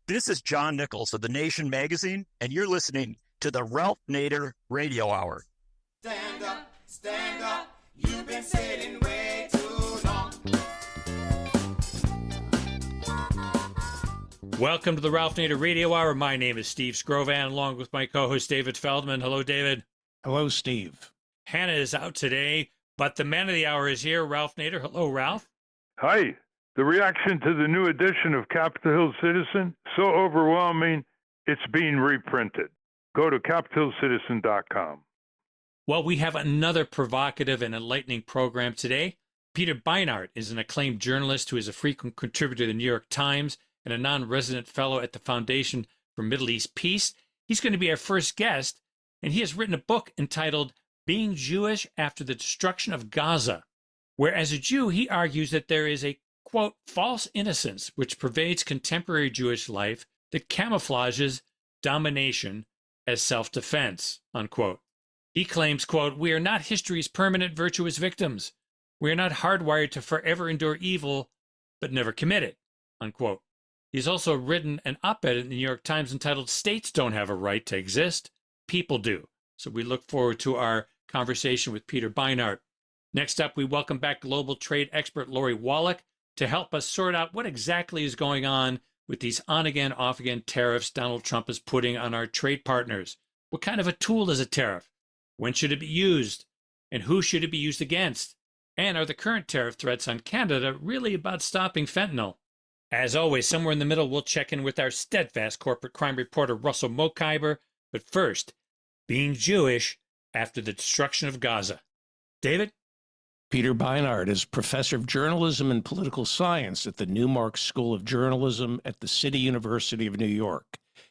This is John Nichols of The Nation magazine, and you're listening to the Ralph Nader Radio Hour. Stand up, you've been sitting way too long. Welcome to the Ralph Nader Radio Hour. My name is Steve Scrovan, along with my co-host David Feldman. Hello, David. Hello, Steve. Hannah is out today, but the man of the hour is here, Ralph Nader. Hello, Ralph. Hi. The reaction to the new edition of Capitol Hill Citizen, so overwhelming, it's being reprinted. Go to capitolcitizen.com. Well, we have another provocative and enlightening program today. Peter Beinart is an acclaimed journalist who is a frequent contributor to the New York Times and a non-resident fellow at the Foundation for Middle East Peace. He's going to be our first guest, and he has written a book entitled Being Jewish After the Destruction of Gaza, where as a Jew, he argues that there is a, quote, false innocence which pervades contemporary Jewish life that camouflages domination as self-defense, unquote. He claims, quote, we are not history's permanent virtuous victims. We are not hardwired to forever endure evil, but never commit it, unquote. He's also written an op-ed in the New York Times entitled States Don't Have a Right to Exist, People Do. So we look forward to our conversation with Peter Beinart. Next up, we welcome back global trade expert Lori Wallach to help us sort out what exactly is going on with these on-again, off-again tariffs Donald Trump is putting on our trade partners. What kind of a tool is a tariff? When should it be used? And who should it be used against? And are the current tariff threats on Canada really about stopping fentanyl? As always, somewhere in the middle, we'll check in with our steadfast corporate crime reporter, Russell Mokhiber. But first, being Jewish after the destruction of Gaza. David? Peter Beinart is professor of journalism and political science at the Newmark School of Journalism at the City University of New York.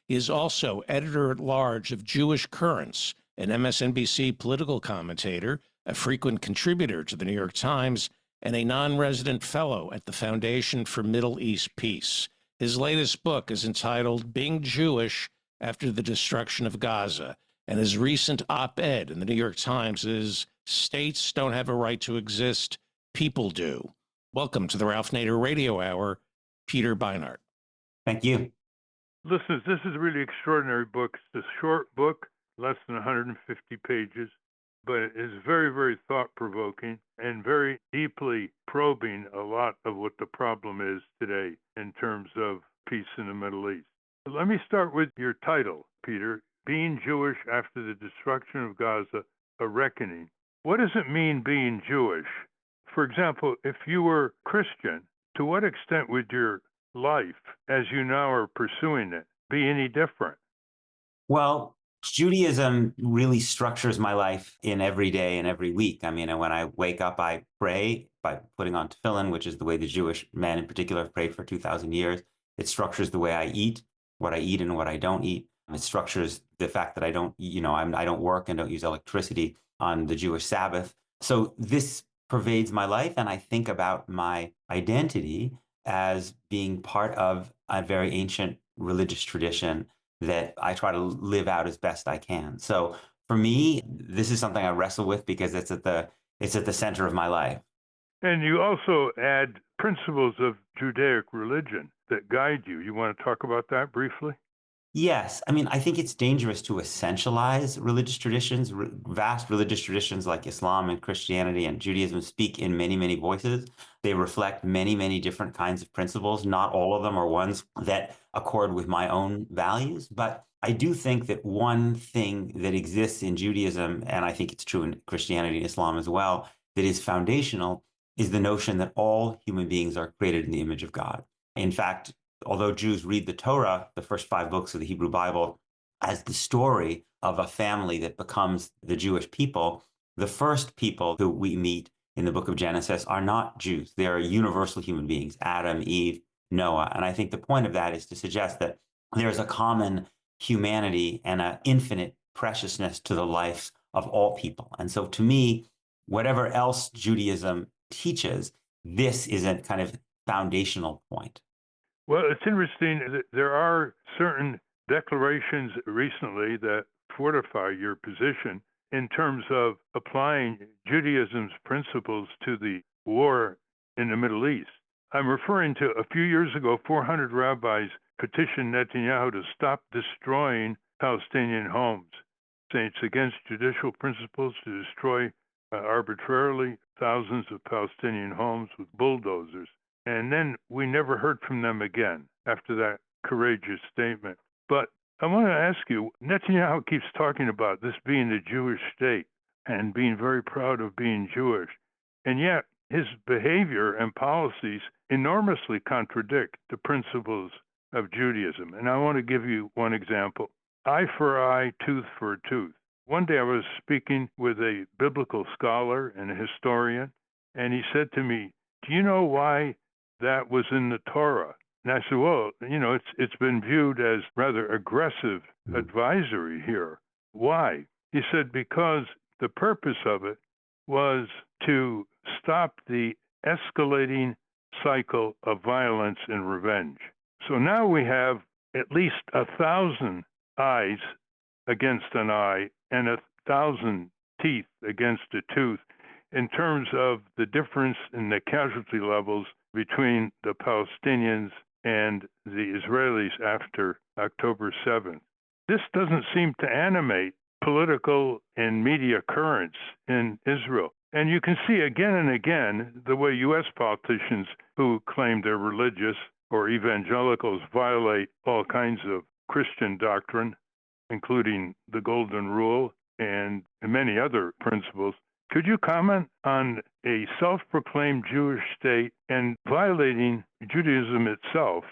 He is also editor-at-large of Jewish Currents, an MSNBC political commentator, a frequent contributor to the New York Times, and a non-resident fellow at the Foundation for Middle East Peace. His latest book is entitled Being Jewish After the Destruction of Gaza, and his recent op-ed in the New York Times is States Don't Have a Right to Exist, People Do. Welcome to the Ralph Nader Radio Hour, Peter Beinart. Thank you. Listeners, this is a really extraordinary book. It's a short book, less than 150 pages, but it is very, very thought-provoking and very deeply probing a lot of what the problem is today in terms of peace in the Middle East. Let me start with your title, Peter, Being Jewish After the Destruction of Gaza, A Reckoning. What does it mean being Jewish? For example, if you were Christian, to what extent would your life, as you now are pursuing it, be any different? Well, Judaism really structures my life in every day and every week. I mean, when I wake up, I pray by putting on tefillin, which is the way the Jewish men in particular have prayed for 2,000 years. It structures the way I eat, what I eat and what I don't eat. It structures the fact that I don't work and don't use electricity on the Jewish Sabbath. So this pervades my life, and I think about my identity as being part of a very ancient religious tradition that I try to live out as best I can. So for me, this is something I wrestle with because it's at the center of my life. And you also add principles of Judaic religion that guide you. You want to talk about that briefly? Yes. I mean, I think it's dangerous to essentialize religious traditions. Vast religious traditions like Islam and Christianity and Judaism speak in many, many voices. They reflect many, many different kinds of principles. Not all of them are ones that accord with my own values. But I do think that one thing that exists in Judaism, and I think it's true in Christianity and Islam as well, that is foundational is the notion that all human beings are created in the image of God. In fact, although Jews read the Torah, the first 5 books of the Hebrew Bible, as the story of a family that becomes the Jewish people, the first people who we meet in the book of Genesis are not Jews. They are universal human beings, Adam, Eve, Noah. And I think the point of that is to suggest that there's a common humanity and an infinite preciousness to the life of all people. And so to me, whatever else Judaism teaches, this is a kind of foundational point. Well, it's interesting that there are certain declarations recently that fortify your position in terms of applying Judaism's principles to the war in the Middle East. I'm referring to a few years ago, 400 rabbis petitioned Netanyahu to stop destroying Palestinian homes, saying it's against judicial principles to destroy arbitrarily thousands of Palestinian homes with bulldozers. And then we never heard from them again after that courageous statement. But I want to ask you, Netanyahu keeps talking about this being a Jewish state and being very proud of being Jewish. And yet his behavior and policies enormously contradict the principles of Judaism. And I want to give you one example. Eye for eye, tooth for a tooth. One day I was speaking with a biblical scholar and a historian, and he said to me, "Do you know why that was in the Torah?" And I said, "Well, it's been viewed as rather aggressive advisory here. Why?" He said, "Because the purpose of it was to stop the escalating cycle of violence and revenge. So now we have at least 1,000 eyes against an eye and 1,000 teeth against a tooth in terms of the difference in the casualty levels between the Palestinians and the Israelis after October 7th. This doesn't seem to animate political and media currents in Israel. And you can see again and again the way U.S. politicians who claim they're religious or evangelicals violate all kinds of Christian doctrine, including the Golden Rule and many other principles. Could you comment on a self-proclaimed Jewish state and violating Judaism itself?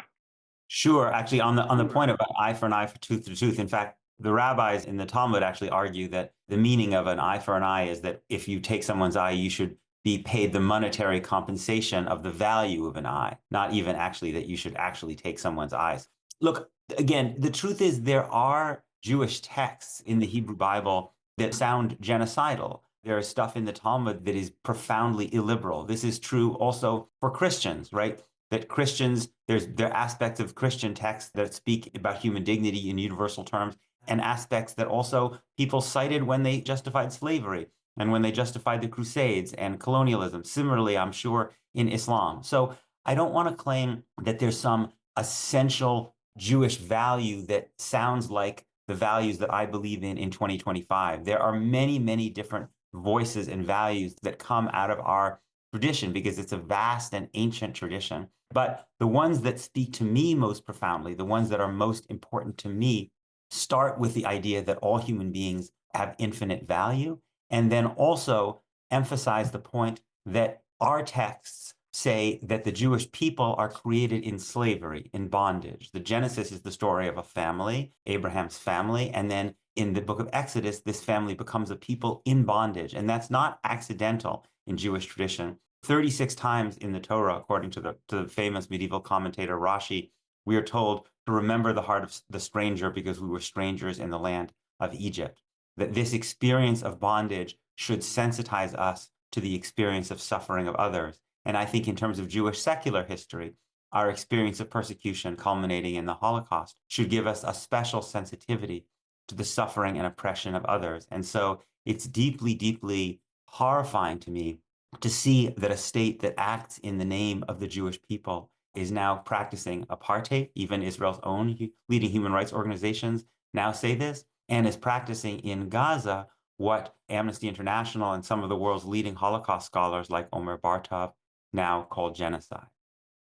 Sure. Actually, on the point about eye for an eye, for tooth for tooth, in fact, the rabbis in the Talmud actually argue that the meaning of an eye for an eye is that if you take someone's eye, you should be paid the monetary compensation of the value of an eye, not even actually that you should actually take someone's eyes. Look, again, the truth is there are Jewish texts in the Hebrew Bible that sound genocidal. There is stuff in the Talmud that is profoundly illiberal. This is true also for Christians, right? That Christians, there are aspects of Christian texts that speak about human dignity in universal terms, and aspects that also people cited when they justified slavery and when they justified the Crusades and colonialism. Similarly, I'm sure in Islam. So I don't want to claim that there's some essential Jewish value that sounds like the values that I believe in 2025. There are many, many different voices and values that come out of our tradition because it's a vast and ancient tradition. But the ones that speak to me most profoundly, the ones that are most important to me, start with the idea that all human beings have infinite value, and then also emphasize the point that our texts say that the Jewish people are created in slavery, in bondage. The Genesis is the story of a family, Abraham's family, and then in the book of Exodus, this family becomes a people in bondage, and that's not accidental in Jewish tradition. 36 times in the Torah, according to the famous medieval commentator Rashi, we are told to remember the heart of the stranger because we were strangers in the land of Egypt. That this experience of bondage should sensitize us to the experience of suffering of others. And I think in terms of Jewish secular history, our experience of persecution culminating in the Holocaust should give us a special sensitivity to the suffering and oppression of others. And so it's deeply, deeply horrifying to me to see that a state that acts in the name of the Jewish people is now practicing apartheid. Even Israel's own leading human rights organizations now say this, and is practicing in Gaza what Amnesty International and some of the world's leading Holocaust scholars like Omer Bartov now call genocide.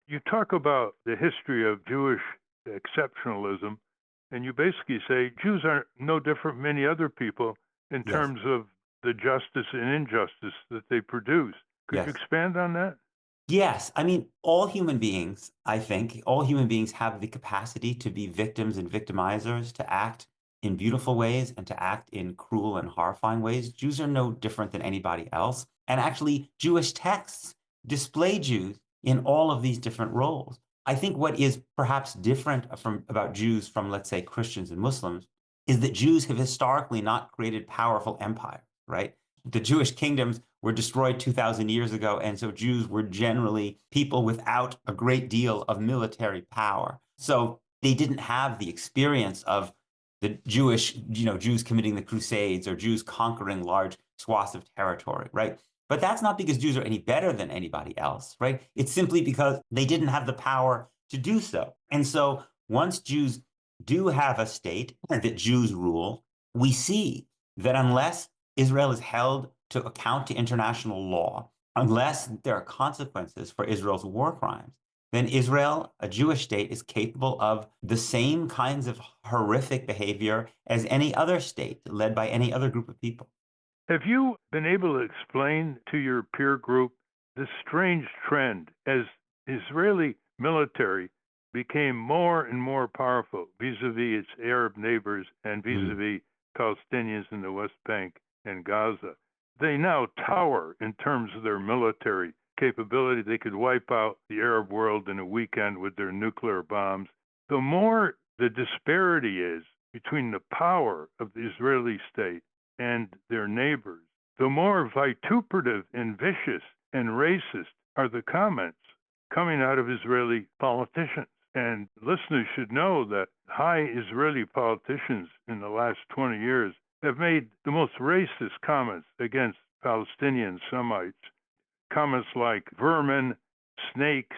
You talk about the history of Jewish exceptionalism, and you basically say Jews are no different from many other people in terms of the justice and injustice that they produce. Could you expand on that? Yes. I mean, all human beings, I think, all human beings have the capacity to be victims and victimizers, to act in beautiful ways and to act in cruel and horrifying ways. Jews are no different than anybody else. And actually, Jewish texts display Jews in all of these different roles. I think what is perhaps different about Jews from, let's say, Christians and Muslims is that Jews have historically not created powerful empires, right? The Jewish kingdoms were destroyed 2,000 years ago, and so Jews were generally people without a great deal of military power. So they didn't have the experience of the Jews committing the Crusades or Jews conquering large swaths of territory, right? But that's not because Jews are any better than anybody else, right? It's simply because they didn't have the power to do so. And so once Jews do have a state that Jews rule, we see that unless Israel is held to account to international law, unless there are consequences for Israel's war crimes, then Israel, a Jewish state, is capable of the same kinds of horrific behavior as any other state led by any other group of people. Have you been able to explain to your peer group this strange trend as Israeli military became more and more powerful vis-a-vis its Arab neighbors and vis-a-vis Palestinians in the West Bank and Gaza? They now tower in terms of their military capability. They could wipe out the Arab world in a weekend with their nuclear bombs. The more the disparity is between the power of the Israeli state and their neighbors, the more vituperative and vicious and racist are the comments coming out of Israeli politicians. And listeners should know that high Israeli politicians in the last 20 years have made the most racist comments against Palestinian Semites. Comments like vermin, snakes,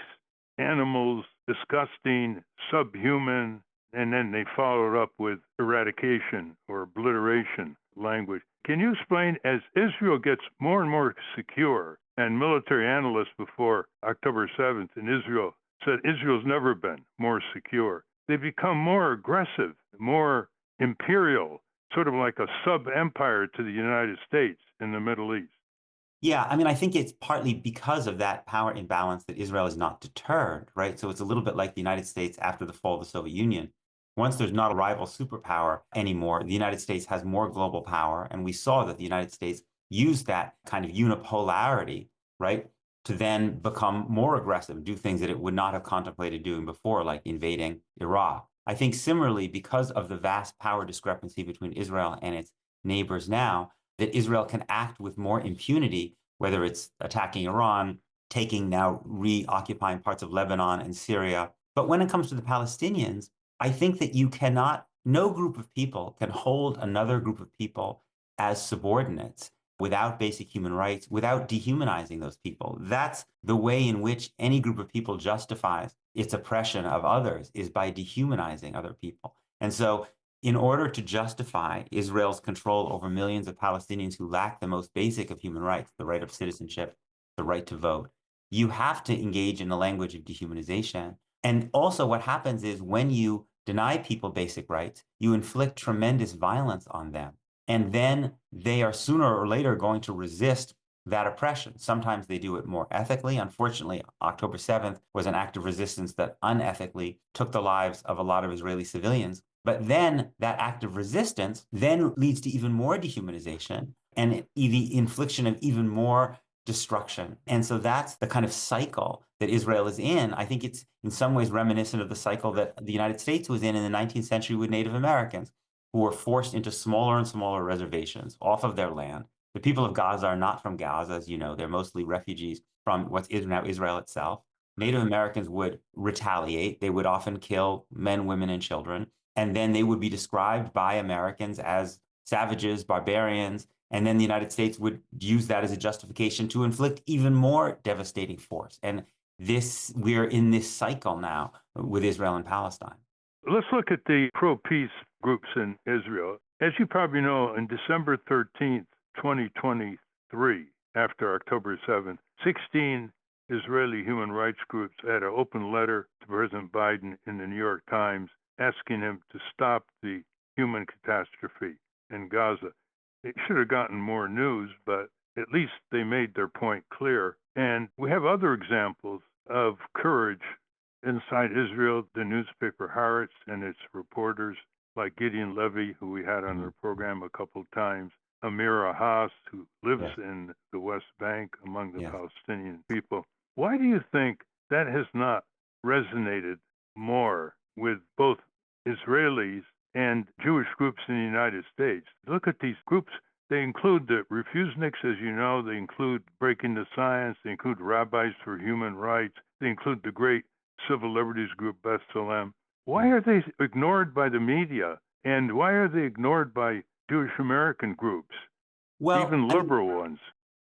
animals, disgusting, subhuman, and then they follow it up with eradication or obliteration language. Can you explain, as Israel gets more and more secure, and military analysts before October 7th in Israel said Israel's never been more secure, they become more aggressive, more imperial, sort of like a sub-empire to the United States in the Middle East? Yeah, I mean, I think it's partly because of that power imbalance that Israel is not deterred, right? So it's a little bit like the United States after the fall of the Soviet Union. Once there's not a rival superpower anymore, the United States has more global power. And we saw that the United States used that kind of unipolarity, right, to then become more aggressive, do things that it would not have contemplated doing before, like invading Iraq. I think similarly, because of the vast power discrepancy between Israel and its neighbors now, that Israel can act with more impunity, whether it's attacking Iran, now reoccupying parts of Lebanon and Syria. But when it comes to the Palestinians, I think that no group of people can hold another group of people as subordinates without basic human rights, without dehumanizing those people. That's the way in which any group of people justifies its oppression of others, is by dehumanizing other people. And so in order to justify Israel's control over millions of Palestinians who lack the most basic of human rights, the right of citizenship, the right to vote, you have to engage in the language of dehumanization. And also what happens is when you deny people basic rights, you inflict tremendous violence on them. And then they are sooner or later going to resist that oppression. Sometimes they do it more ethically. Unfortunately, October 7th was an act of resistance that unethically took the lives of a lot of Israeli civilians. But then that act of resistance then leads to even more dehumanization and the infliction of even more destruction. And so that's the kind of cycle that Israel is in. I think it's in some ways reminiscent of the cycle that the United States was in the 19th century with Native Americans, who were forced into smaller and smaller reservations off of their land. The people of Gaza are not from Gaza, as you know. They're mostly refugees from what is now Israel itself. Native Americans would retaliate. They would often kill men, women, and children. And then they would be described by Americans as savages, barbarians. And then the United States would use that as a justification to inflict even more devastating force. And we're in this cycle now with Israel and Palestine. Let's look at the pro-peace groups in Israel. As you probably know, on December 13th, 2023, after October 7th, 16 Israeli human rights groups had an open letter to President Biden in the New York Times asking him to stop the human catastrophe in Gaza. They should have gotten more news, but at least they made their point clear. And we have other examples of courage inside Israel, the newspaper Haaretz and its reporters like Gideon Levy, who we had on the program a couple of times, Amira Haas, who lives in the West Bank among the Palestinian people. Why do you think that has not resonated more with both Israelis and Jewish groups in the United States? Look at these groups. They include the refuseniks, as you know. They include Breaking the Science. They include Rabbis for Human Rights. They include the great civil liberties group B'Tselem. Why are they ignored by the media? And why are they ignored by Jewish American groups, even liberal ones?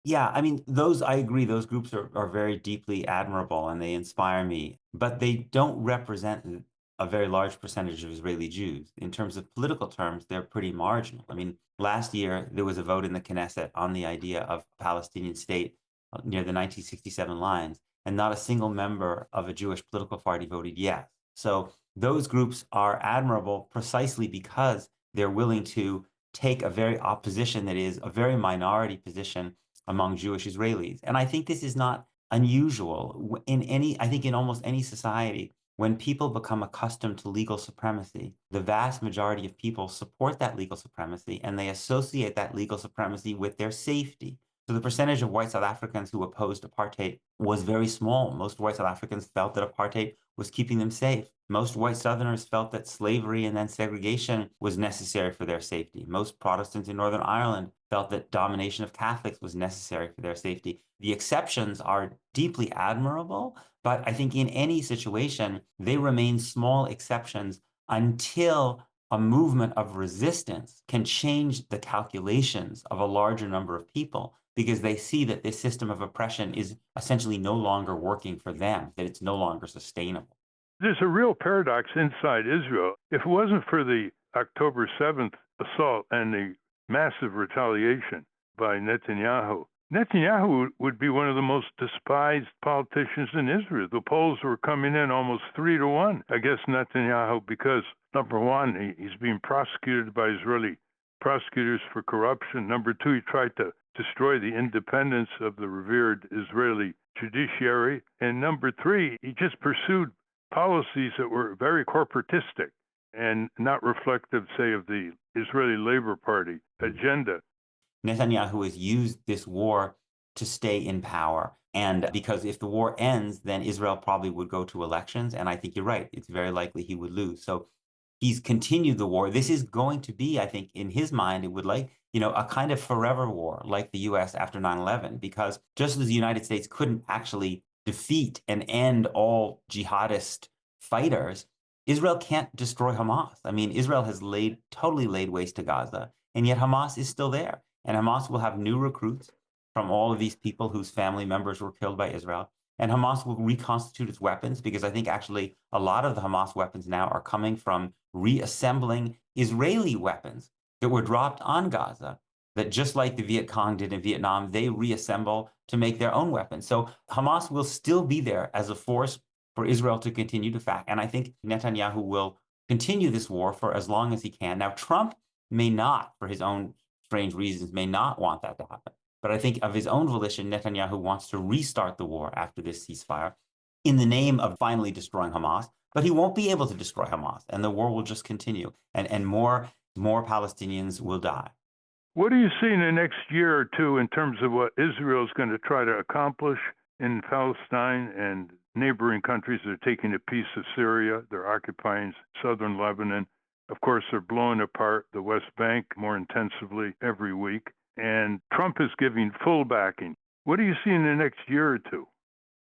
Yeah, I mean, I agree, those groups are very deeply admirable and they inspire me, but they don't represent a very large percentage of Israeli Jews. In terms of political terms, they're pretty marginal. I mean, last year, there was a vote in the Knesset on the idea of a Palestinian state near the 1967 lines, and not a single member of a Jewish political party voted yes. So those groups are admirable precisely because they're willing to take a very opposition that is a very minority position among Jewish Israelis. And I think this is not unusual in any, I think in almost any society. When people become accustomed to legal supremacy, the vast majority of people support that legal supremacy and they associate that legal supremacy with their safety. So the percentage of white South Africans who opposed apartheid was very small. Most white South Africans felt that apartheid was keeping them safe. Most white Southerners felt that slavery and then segregation was necessary for their safety. Most Protestants in Northern Ireland felt that domination of Catholics was necessary for their safety. The exceptions are deeply admirable, but I think in any situation, they remain small exceptions until a movement of resistance can change the calculations of a larger number of people, because they see that this system of oppression is essentially no longer working for them, that it's no longer sustainable. There's a real paradox inside Israel. If it wasn't for the October 7th assault and the massive retaliation by Netanyahu, Netanyahu would be one of the most despised politicians in Israel. The polls were coming in almost 3-1 against Netanyahu because, number one, he's being prosecuted by Israeli prosecutors for corruption. Number two, he tried to destroy the independence of the revered Israeli judiciary. And number three, he just pursued policies that were very corporatistic and not reflective, say, of the Israeli Labor Party agenda. Netanyahu has used this war to stay in power. And because if the war ends, then Israel probably would go to elections. And I think you're right. It's very likely he would lose. So he's continued the war. This is going to be, I think, in his mind, it would like, a kind of forever war like the US after 9/11, because just as the United States couldn't actually defeat and end all jihadist fighters, Israel can't destroy Hamas. I mean, Israel has totally laid waste to Gaza, and yet Hamas is still there. And Hamas will have new recruits from all of these people whose family members were killed by Israel. And Hamas will reconstitute its weapons, because I think actually a lot of the Hamas weapons now are coming from reassembling Israeli weapons that were dropped on Gaza, that just like the Viet Cong did in Vietnam, they reassemble to make their own weapons. So Hamas will still be there as a force for Israel to continue to fight. And I think Netanyahu will continue this war for as long as he can. Now, Trump may not, for his own strange reasons, may not want that to happen. But I think of his own volition, Netanyahu wants to restart the war after this ceasefire in the name of finally destroying Hamas. But he won't be able to destroy Hamas, and the war will just continue, and more Palestinians will die. What do you see in the next year or two in terms of what Israel is going to try to accomplish in Palestine and neighboring countries? They're taking a piece of Syria. They're occupying southern Lebanon. Of course, they're blowing apart the West Bank more intensively every week. And Trump is giving full backing. What do you see in the next year or two?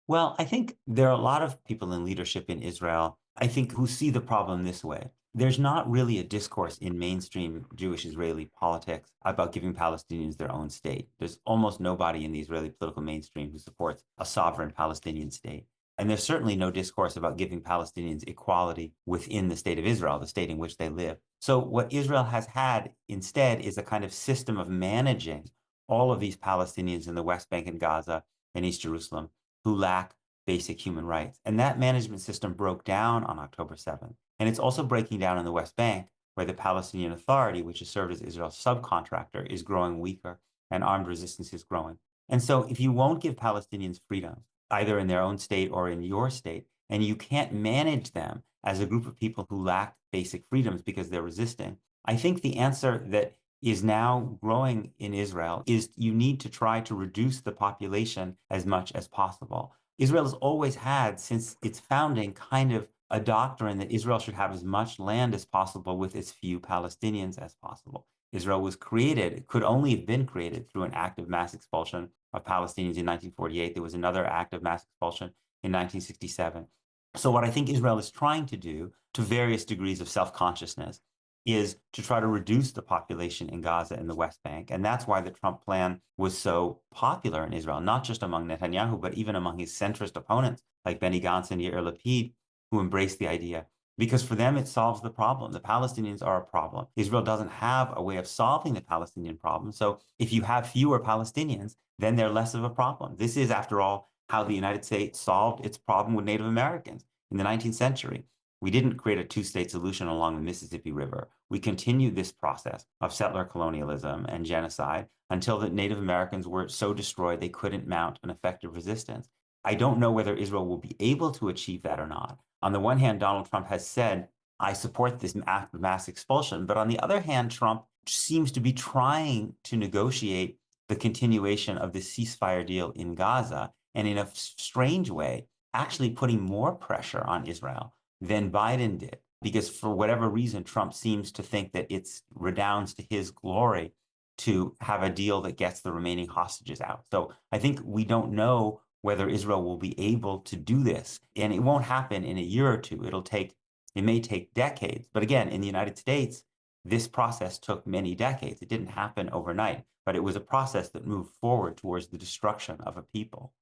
Well, I think there are a lot of people in leadership in Israel, I think, who see the problem this way. There's not really a discourse in mainstream Jewish Israeli politics about giving Palestinians their own state. There's almost nobody in the Israeli political mainstream who supports a sovereign Palestinian state. And there's certainly no discourse about giving Palestinians equality within the state of Israel, the state in which they live. So what Israel has had instead is a kind of system of managing all of these Palestinians in the West Bank and Gaza and East Jerusalem who lack basic human rights. And that management system broke down on October 7th. And it's also breaking down in the West Bank, where the Palestinian Authority, which has served as Israel's subcontractor, is growing weaker and armed resistance is growing. And so if you won't give Palestinians freedom, either in their own state or in your state, and you can't manage them as a group of people who lack basic freedoms because they're resisting, I think the answer that is now growing in Israel is you need to try to reduce the population as much as possible. Israel has always had, since its founding, kind of a doctrine that Israel should have as much land as possible with as few Palestinians as possible. Israel was created, it could only have been created through an act of mass expulsion of Palestinians in 1948. There was another act of mass expulsion in 1967. So what I think Israel is trying to do, to various degrees of self-consciousness, is to try to reduce the population in Gaza and the West Bank. And that's why the Trump plan was so popular in Israel, not just among Netanyahu, but even among his centrist opponents like Benny Gantz and Yair Lapid, who embraced the idea because for them, it solves the problem. The Palestinians are a problem. Israel doesn't have a way of solving the Palestinian problem. So if you have fewer Palestinians, then they're less of a problem. This is, after all, how the United States solved its problem with Native Americans in the 19th century. We didn't create a two-state solution along the Mississippi River. We continued this process of settler colonialism and genocide until the Native Americans were so destroyed they couldn't mount an effective resistance. I don't know whether Israel will be able to achieve that or not. On the one hand, Donald Trump has said, I support this act of mass expulsion. But on the other hand, Trump seems to be trying to negotiate the continuation of the ceasefire deal in Gaza, and in a strange way, actually putting more pressure on Israel than Biden did. Because for whatever reason, Trump seems to think that it redounds to his glory to have a deal that gets the remaining hostages out. So I think we don't know whether Israel will be able to do this. And it won't happen in a year or two. It may take decades. But again, in the United States, this process took many decades. It didn't happen overnight, but it was a process that moved forward towards the destruction of a people.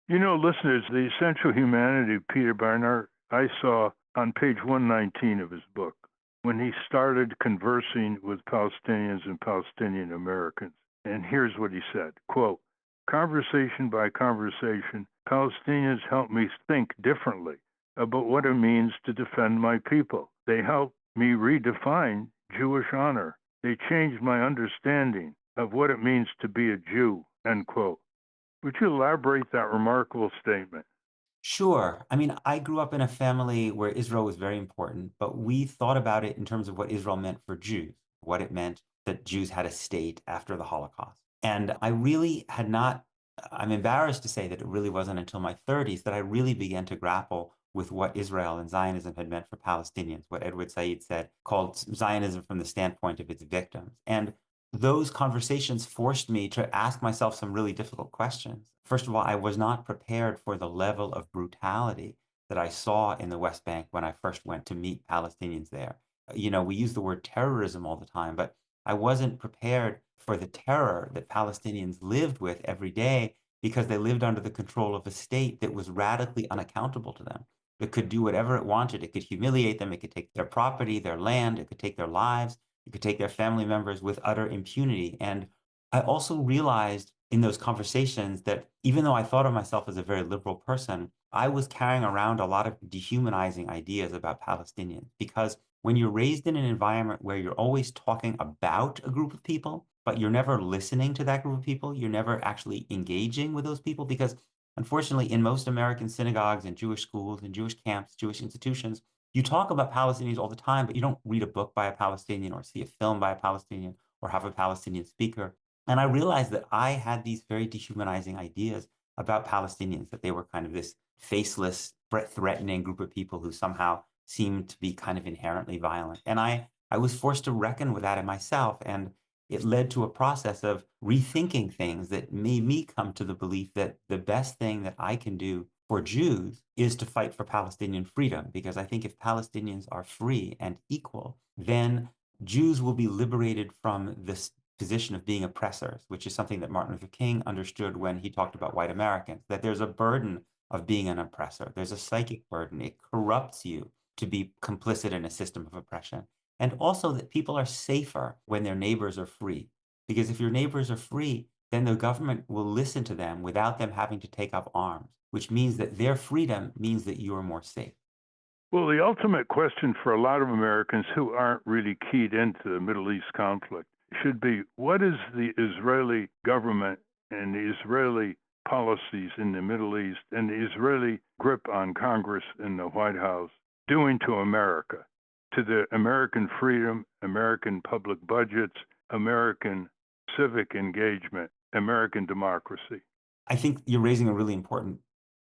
You know, listeners, The Essential Humanity of Peter Beinart, I saw on page 119 of his book, when he started conversing with Palestinians and Palestinian Americans. And here's what he said, quote, conversation by conversation, Palestinians helped me think differently about what it means to defend my people. They helped me redefine Jewish honor. They changed my understanding of what it means to be a Jew, end quote. Would you elaborate that remarkable statement? Sure. I mean, I grew up in a family where Israel was very important, but we thought about it in terms of what Israel meant for Jews, what it meant that Jews had a state after the Holocaust. And I really had not, I'm embarrassed to say that it really wasn't until my 30s that I really began to grapple with what Israel and Zionism had meant for Palestinians, what Edward Said said, called Zionism from the standpoint of its victims. And those conversations forced me to ask myself some really difficult questions. First of all, I was not prepared for the level of brutality that I saw in the West Bank when I first went to meet Palestinians there. You know, we use the word terrorism all the time, but I wasn't prepared for the terror that Palestinians lived with every day because they lived under the control of a state that was radically unaccountable to them. It could do whatever it wanted. It could humiliate them. It could take their property, their land. It could take their lives. It could take their family members with utter impunity. And I also realized in those conversations that even though I thought of myself as a very liberal person, I was carrying around a lot of dehumanizing ideas about Palestinians. Because when you're raised in an environment where you're always talking about a group of people, but you're never listening to that group of people, you're never actually engaging with those people, because unfortunately, in most American synagogues and Jewish schools and Jewish camps, Jewish institutions, you talk about Palestinians all the time, but you don't read a book by a Palestinian or see a film by a Palestinian or have a Palestinian speaker. And I realized that I had these very dehumanizing ideas about Palestinians, that they were kind of this faceless, threatening group of people who somehow seemed to be kind of inherently violent. And I was forced to reckon with that in myself. And it led to a process of rethinking things that made me come to the belief that the best thing that I can do for Jews is to fight for Palestinian freedom, because I think if Palestinians are free and equal, then Jews will be liberated from this position of being oppressors, which is something that Martin Luther King understood when he talked about white Americans, that there's a burden of being an oppressor. There's a psychic burden. It corrupts you to be complicit in a system of oppression. And also that people are safer when their neighbors are free. Because if your neighbors are free, then the government will listen to them without them having to take up arms, which means that their freedom means that you are more safe. Well, the ultimate question for a lot of Americans who aren't really keyed into the Middle East conflict should be, what is the Israeli government and the Israeli policies in the Middle East and the Israeli grip on Congress and the White House doing to America, to the American freedom, American public budgets, American civic engagement, American democracy? I think you're raising a really important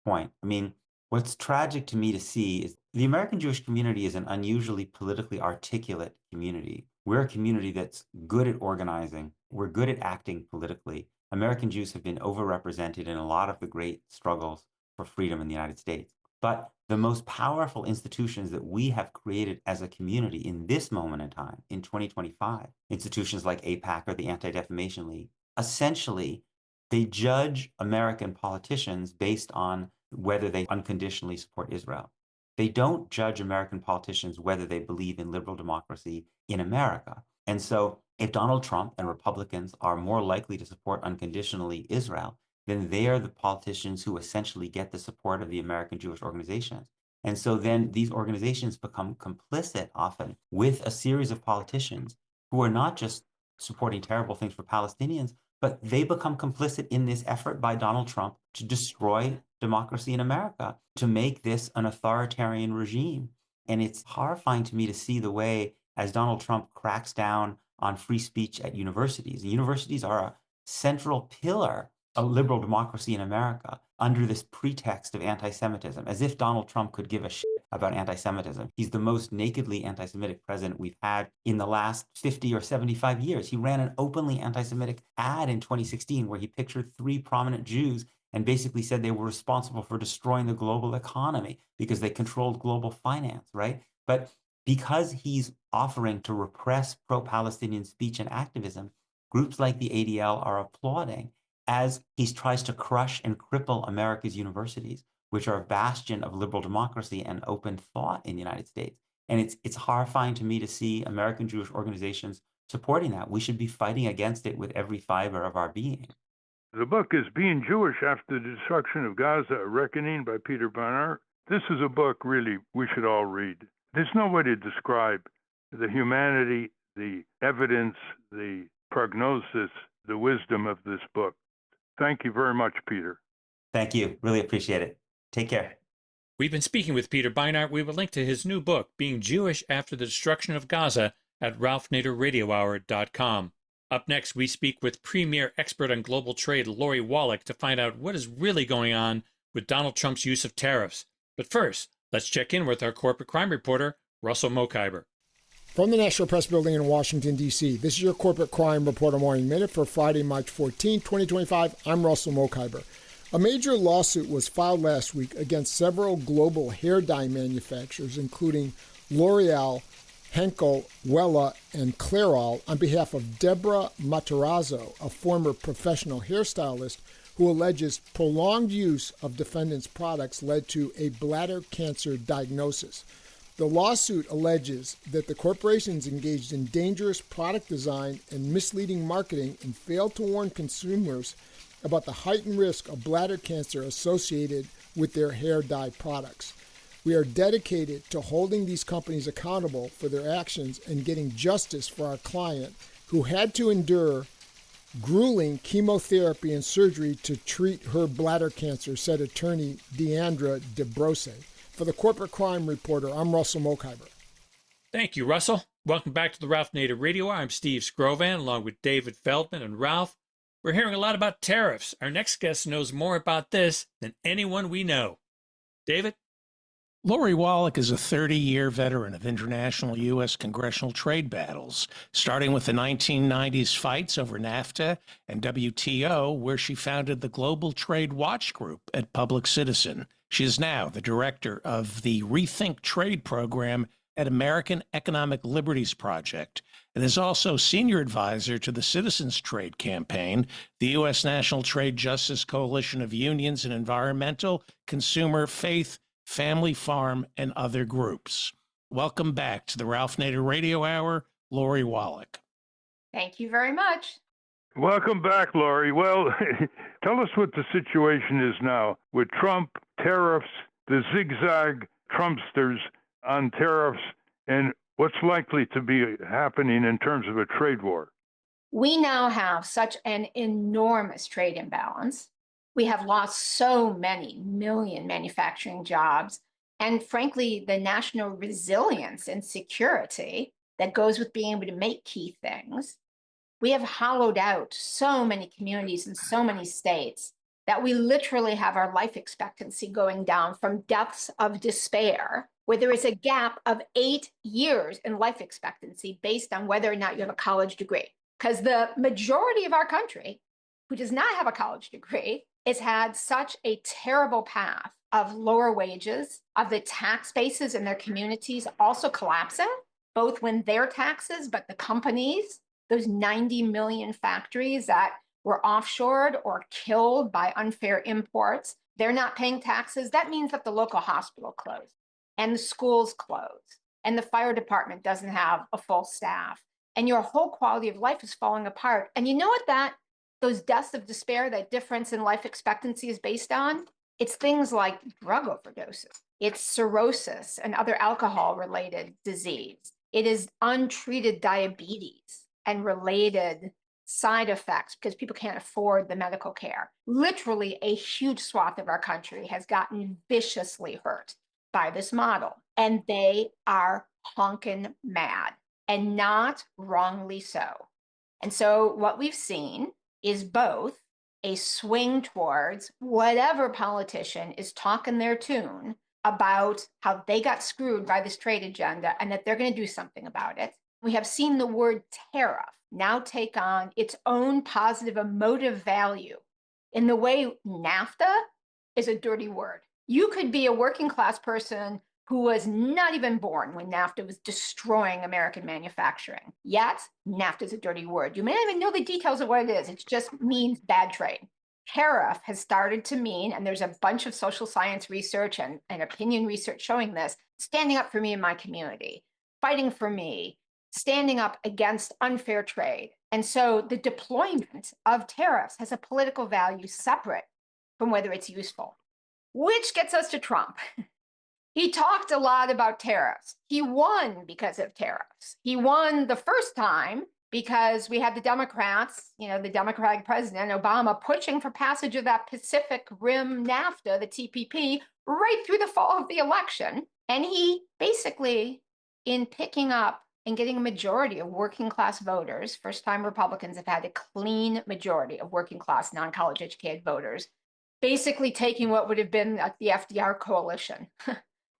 point. I mean, what's tragic to me to see is the American Jewish community is an unusually politically articulate community. We're a community that's good at organizing. We're good at acting politically. American Jews have been overrepresented in a lot of the great struggles for freedom in the United States. But the most powerful institutions that we have created as a community in this moment in time, in 2025, institutions like AIPAC or the Anti-Defamation League, essentially, they judge American politicians based on whether they unconditionally support Israel. they don't judge American politicians whether they believe in liberal democracy in America. And so if Donald Trump and Republicans are more likely to support unconditionally Israel, then they are the politicians who essentially get the support of the American Jewish organizations. And so then these organizations become complicit often with a series of politicians who are not just supporting terrible things for Palestinians, but they become complicit in this effort by Donald Trump to destroy democracy in America, to make this an authoritarian regime. And it's horrifying to me to see the way as Donald Trump cracks down on free speech at universities. And universities are a central pillar of liberal democracy in America under this pretext of anti-Semitism, as if Donald Trump could give a shit about anti-Semitism. He's the most nakedly anti-Semitic president we've had in the last 50 or 75 years. He ran an openly anti-Semitic ad in 2016 where he pictured 3 prominent Jews and basically said they were responsible for destroying the global economy because they controlled global finance, right? But because he's offering to repress pro-Palestinian speech and activism, groups like the ADL are applauding as he tries to crush and cripple America's universities, which are a bastion of liberal democracy and open thought in the United States. And it's horrifying to me to see American Jewish organizations supporting that. We should be fighting against it with every fiber of our being. The book is Being Jewish After the Destruction of Gaza, A Reckoning by Peter Beinart. This is a book really we should all read. There's no way to describe the humanity, the evidence, the prognosis, the wisdom of this book. Thank you very much, Peter. Thank you. Really appreciate it. Take care. We've been speaking with Peter Beinart. We will link to his new book, Being Jewish After the Destruction of Gaza, at ralphnaderradiohour.com. Up next, we speak with premier expert on global trade, Lori Wallach, to find out what is really going on with Donald Trump's use of tariffs. But first, let's check in with our corporate crime reporter, Russell Mokhiber. From the National Press Building in Washington, D.C., this is your Corporate Crime Reporter Morning Minute for Friday, March 14, 2025. I'm Russell Mokhiber. A major lawsuit was filed last week against several global hair dye manufacturers, including L'Oreal, Henkel, Wella, and Clairol, on behalf of Deborah Matarazzo, a former professional hairstylist who alleges prolonged use of defendants' products led to a bladder cancer diagnosis. The lawsuit alleges that the corporations engaged in dangerous product design and misleading marketing and failed to warn consumers about the heightened risk of bladder cancer associated with their hair dye products. We are dedicated to holding these companies accountable for their actions and getting justice for our client, who had to endure grueling chemotherapy and surgery to treat her bladder cancer, said attorney Deandra DeBrose. For the Corporate Crime Reporter, I'm Russell Mokhiber. Thank you, Russell. Welcome back to the Ralph Nader Radio Hour. I'm Steve Scrovan, along with David Feldman and Ralph. We're hearing a lot about tariffs. Our next guest knows more about this than anyone we know. David? Lori Wallach is a 30-year veteran of international U.S. congressional trade battles, starting with the 1990s fights over NAFTA and WTO, where she founded the Global Trade Watch Group at Public Citizen. She is now the director of the Rethink Trade program at American Economic Liberties Project, and is also senior advisor to the Citizens Trade Campaign, the U.S. National Trade Justice Coalition of Unions and Environmental, Consumer, Faith, Family Farm, and other groups. Welcome back to the Ralph Nader Radio Hour, Lori Wallach. Thank you very much. Welcome back, Lori. Well, tell us what the situation is now with Trump, tariffs, the zigzag Trumpsters on tariffs, and what's likely to be happening in terms of a trade war. We now have such an enormous trade imbalance. We have lost so many million manufacturing jobs, and frankly, the national resilience and security that goes with being able to make key things. We have hollowed out so many communities in so many states that we literally have our life expectancy going down from deaths of despair, where there is a gap of 8 years in life expectancy based on whether or not you have a college degree. Because the majority of our country who does not have a college degree has had such a terrible path of lower wages, of the tax bases in their communities also collapsing, both when their taxes, but the companies, those 90 million factories that were offshored or killed by unfair imports, they're not paying taxes. That means that the local hospital closed. and the schools close, and the fire department doesn't have a full staff, and your whole quality of life is falling apart. And you know what those deaths of despair, that difference in life expectancy is based on? It's things like drug overdoses. It's cirrhosis and other alcohol-related disease. It is untreated diabetes and related side effects because people can't afford the medical care. Literally, a huge swath of our country has gotten viciously hurt by this model, and they are honkin' mad, and not wrongly so. And so what we've seen is both a swing towards whatever politician is talking their tune about how they got screwed by this trade agenda and that they're going to do something about it. We have seen the word tariff now take on its own positive emotive value in the way NAFTA is a dirty word. You could be a working class person who was not even born when NAFTA was destroying American manufacturing. Yet, NAFTA is a dirty word. You may not even know the details of what it is. It just means bad trade. Tariff has started to mean, and there's a bunch of social science research and opinion research showing this, standing up for me in my community, fighting for me, standing up against unfair trade. And so the deployment of tariffs has a political value separate from whether it's useful, which gets us to Trump. He talked a lot about tariffs. He won because of tariffs. He won the first time because we had the Democrats, the Democratic president, Obama, pushing for passage of that Pacific Rim NAFTA, the TPP, right through the fall of the election. And he basically, in picking up and getting a majority of working class voters, first time Republicans have had a clean majority of working class non-college educated voters, basically taking what would have been the FDR coalition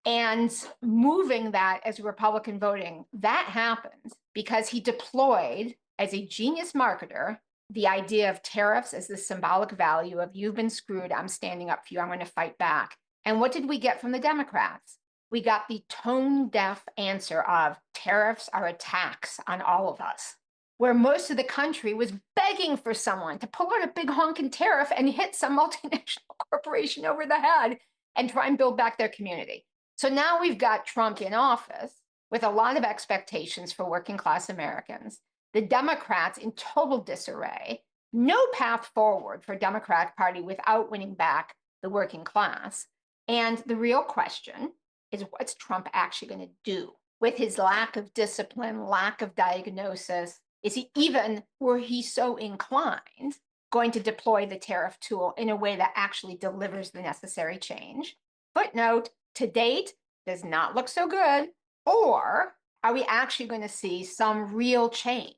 and moving that as Republican voting. That happened because he deployed, as a genius marketer, the idea of tariffs as the symbolic value of you've been screwed, I'm standing up for you, I'm going to fight back. And what did we get from the Democrats? We got the tone-deaf answer of tariffs are a tax on all of us, where most of the country was begging for someone to pull out a big honking tariff and hit some multinational corporation over the head and try and build back their community. So now we've got Trump in office with a lot of expectations for working class Americans, the Democrats in total disarray, no path forward for Democratic Party without winning back the working class. And the real question is, what's Trump actually going to do with his lack of discipline, lack of diagnosis? Is he even, were he so inclined, going to deploy the tariff tool in a way that actually delivers the necessary change? Footnote, to date, does not look so good. Or are we actually going to see some real change?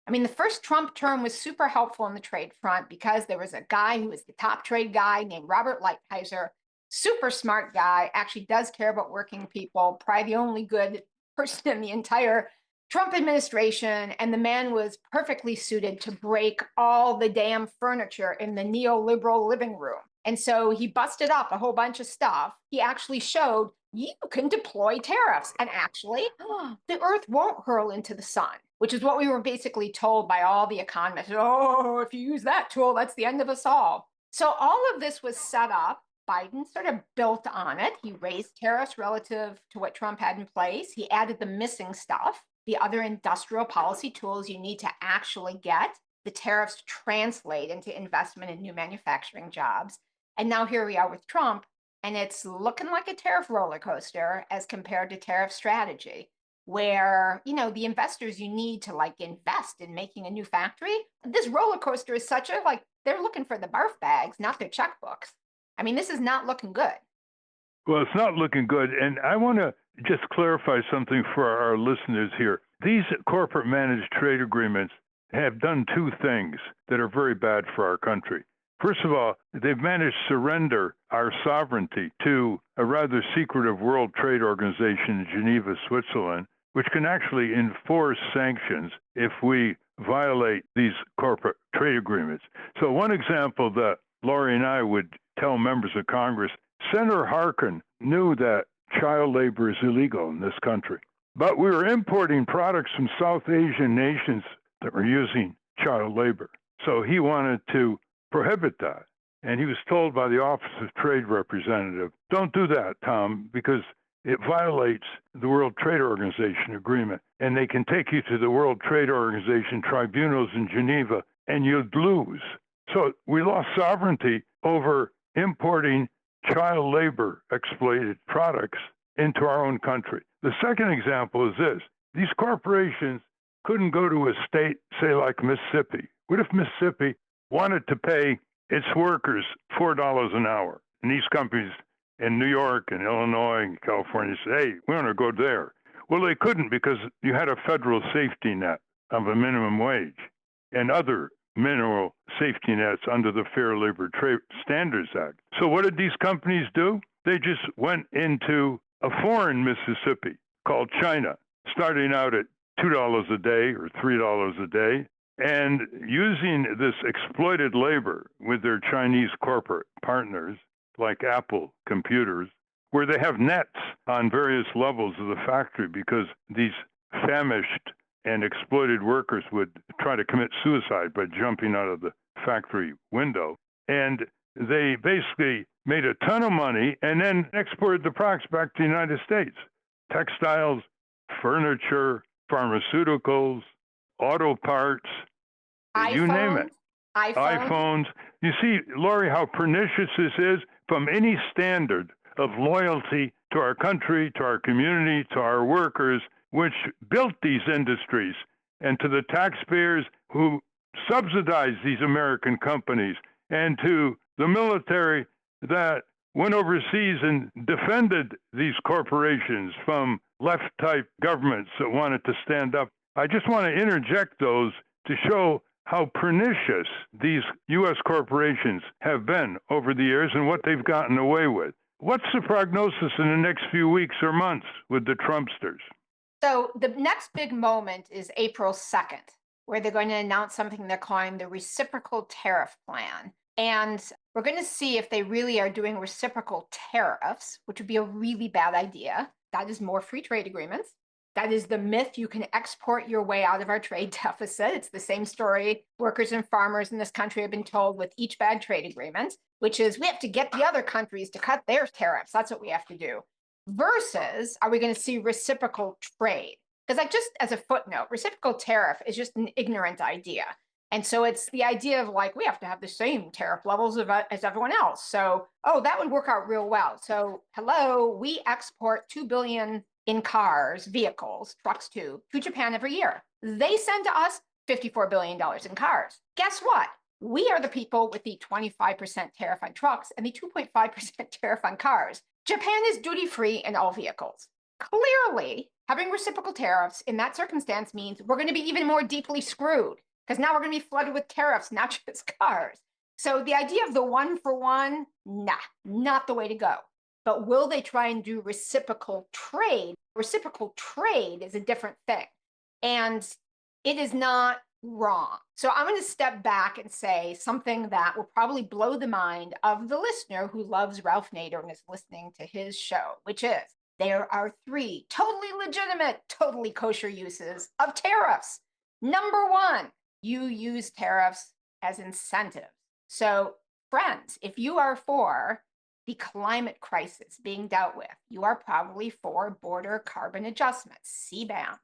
I mean, the first Trump term was super helpful on the trade front because there was a guy who was the top trade guy named Robert Lighthizer, super smart guy, actually does care about working people, probably the only good person in the entire Trump administration. And the man was perfectly suited to break all the damn furniture in the neoliberal living room. And so he busted up a whole bunch of stuff. He actually showed you can deploy tariffs. And actually, the earth won't hurl into the sun, which is what we were basically told by all the economists. Oh, if you use that tool, that's the end of us all. So all of this was set up. Biden sort of built on it. He raised tariffs relative to what Trump had in place. He added the missing stuff, the other industrial policy tools you need to actually get the tariffs to translate into investment in new manufacturing jobs. And now here we are with Trump, and it's looking like a tariff roller coaster as compared to tariff strategy, where, the investors you need to invest in making a new factory. This roller coaster is such a, they're looking for the barf bags, not their checkbooks. I mean, this is not looking good. Well, it's not looking good. And I want to just clarify something for our listeners here. These corporate managed trade agreements have done two things that are very bad for our country. First of all, they've managed to surrender our sovereignty to a rather secretive World Trade Organization in Geneva, Switzerland, which can actually enforce sanctions if we violate these corporate trade agreements. So one example that Laurie and I would tell members of Congress, Senator Harkin knew that child labor is illegal in this country. But we were importing products from South Asian nations that were using child labor. So he wanted to prohibit that. And he was told by the Office of Trade Representative, don't do that, Tom, because it violates the World Trade Organization agreement. And they can take you to the World Trade Organization tribunals in Geneva, and you'd lose. So we lost sovereignty over importing child labor exploited products into our own country. The second example is this. These corporations couldn't go to a state, say like Mississippi. What if Mississippi wanted to pay its workers $4 an hour? And these companies in New York and Illinois and California said, hey, we want to go there. Well, they couldn't because you had a federal safety net of a minimum wage and other minimal safety nets under the Fair Labor Trade Standards Act. So what did these companies do? They just went into a foreign Mississippi called China, starting out at $2 a day or $3 a day, and using this exploited labor with their Chinese corporate partners like Apple Computers, where they have nets on various levels of the factory because these famished and exploited workers would try to commit suicide by jumping out of the factory window. And they basically made a ton of money and then exported the products back to the United States. Textiles, furniture, pharmaceuticals, auto parts, you name it. iPhones. You see, Lori, how pernicious this is from any standard of loyalty to our country, to our community, to our workers, which built these industries, and to the taxpayers who subsidize these American companies, and to the military that went overseas and defended these corporations from left-type governments that wanted to stand up. I just want to interject those to show how pernicious these U.S. corporations have been over the years and what they've gotten away with. What's the prognosis in the next few weeks or months with the Trumpsters? So the next big moment is April 2nd, where they're going to announce something they're calling the reciprocal tariff plan. And we're going to see if they really are doing reciprocal tariffs, which would be a really bad idea. That is more free trade agreements. That is the myth you can export your way out of our trade deficit. It's the same story workers and farmers in this country have been told with each bad trade agreement, which is we have to get the other countries to cut their tariffs. That's what we have to do. Versus, are we going to see reciprocal trade? Because like just as a footnote, reciprocal tariff is just an ignorant idea. And so it's the idea of like, we have to have the same tariff levels as everyone else. So, oh, that would work out real well. So, hello, we export 2 billion in cars, vehicles, trucks to Japan every year. They send to us $54 billion in cars. Guess what? We are the people with the 25% tariff on trucks and the 2.5% tariff on cars. Japan is duty-free in all vehicles. Clearly, having reciprocal tariffs in that circumstance means we're going to be even more deeply screwed because now we're going to be flooded with tariffs, not just cars. So the idea of the one for one, nah, not the way to go. But will they try and do reciprocal trade? Reciprocal trade is a different thing. And it is not wrong. So I'm going to step back and say something that will probably blow the mind of the listener who loves Ralph Nader and is listening to his show, which is there are 3 totally legitimate, totally kosher uses of tariffs. Number 1, you use tariffs as incentives. So friends, if you are for the climate crisis being dealt with, you are probably for border carbon adjustments, CBAMs.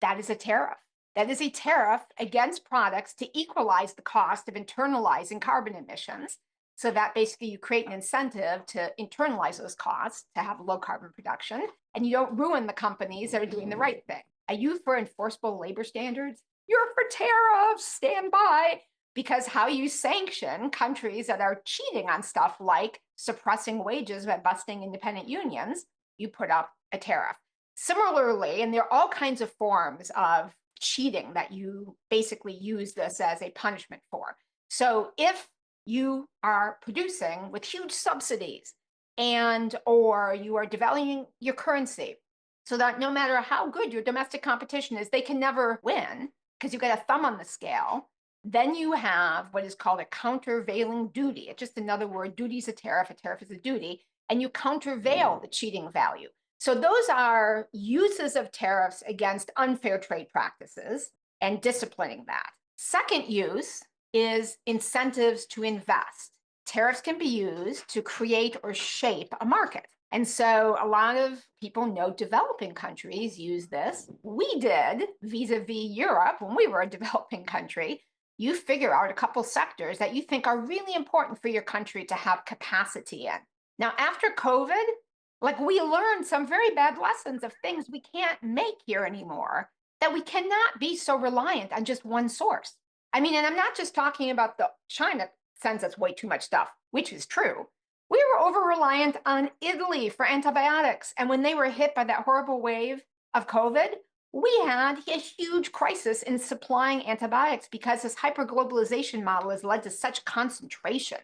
That is a tariff. That is a tariff against products to equalize the cost of internalizing carbon emissions. So that basically you create an incentive to internalize those costs to have low carbon production, and you don't ruin the companies that are doing the right thing. Are you for enforceable labor standards? You're for tariffs, stand by. Because how you sanction countries that are cheating on stuff like suppressing wages by busting independent unions, you put up a tariff. Similarly, and there are all kinds of forms of cheating that you basically use this as a punishment for. So if you are producing with huge subsidies or you are devaluing your currency so that no matter how good your domestic competition is, they can never win because you've got a thumb on the scale, then you have what is called a countervailing duty. It's just another word. Duty is a tariff is a duty, and you countervail the cheating value. So those are uses of tariffs against unfair trade practices and disciplining that. Second use is incentives to invest. Tariffs can be used to create or shape a market. And so a lot of people know developing countries use this. We did vis-a-vis Europe when we were a developing country. You figure out a couple sectors that you think are really important for your country to have capacity in. Now, after COVID, like we learned some very bad lessons of things we can't make here anymore, that we cannot be so reliant on just one source. I mean, and I'm not just talking about the China sends us way too much stuff, which is true. We were over-reliant on Italy for antibiotics. And when they were hit by that horrible wave of COVID, we had a huge crisis in supplying antibiotics because this hyperglobalization model has led to such concentration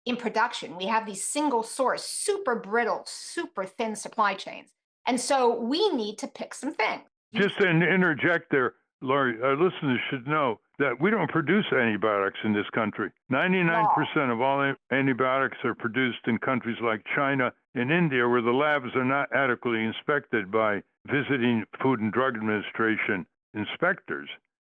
in production. We have these single source, super brittle, super thin supply chains. And so we need to pick some things. Just to interject there, Laurie, our listeners should know that we don't produce antibiotics in this country. 99% of all antibiotics are produced in countries like China and India, where the labs are not adequately inspected by visiting Food and Drug Administration inspectors.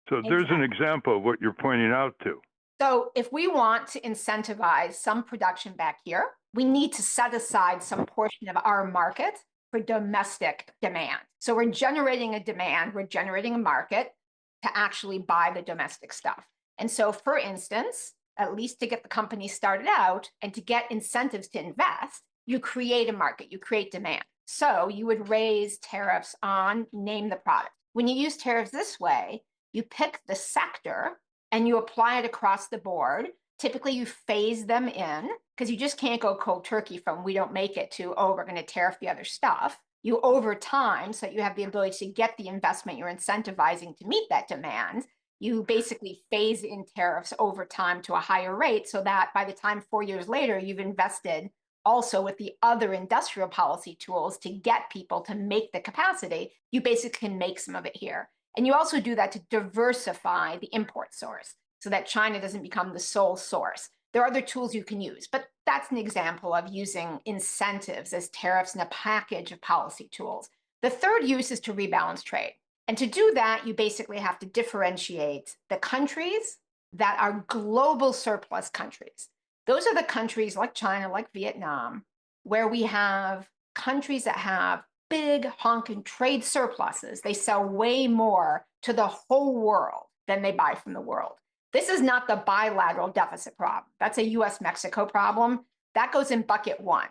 So there's an example of what you're pointing out to. So if we want to incentivize some production back here, we need to set aside some portion of our market for domestic demand. So we're generating a demand, we're generating a market to actually buy the domestic stuff. And so, for instance, at least to get the company started out and to get incentives to invest, you create a market, you create demand. So you would raise tariffs on, name the product. When you use tariffs this way, you pick the sector and you apply it across the board. Typically, you phase them in because you just can't go cold turkey from we don't make it to, oh, we're going to tariff the other stuff. You over time, so that you have the ability to get the investment you're incentivizing to meet that demand, you basically phase in tariffs over time to a higher rate so that by the time 4 years later, you've invested also with the other industrial policy tools to get people to make the capacity, you basically can make some of it here. And you also do that to diversify the import source so that China doesn't become the sole source. There are other tools you can use, but that's an example of using incentives as tariffs in a package of policy tools. The third use is to rebalance trade. And to do that, you basically have to differentiate the countries that are global surplus countries. Those are the countries like China, like Vietnam, where we have countries that have big honking trade surpluses. They sell way more to the whole world than they buy from the world. This is not the bilateral deficit problem. That's a US-Mexico problem. That goes in bucket one.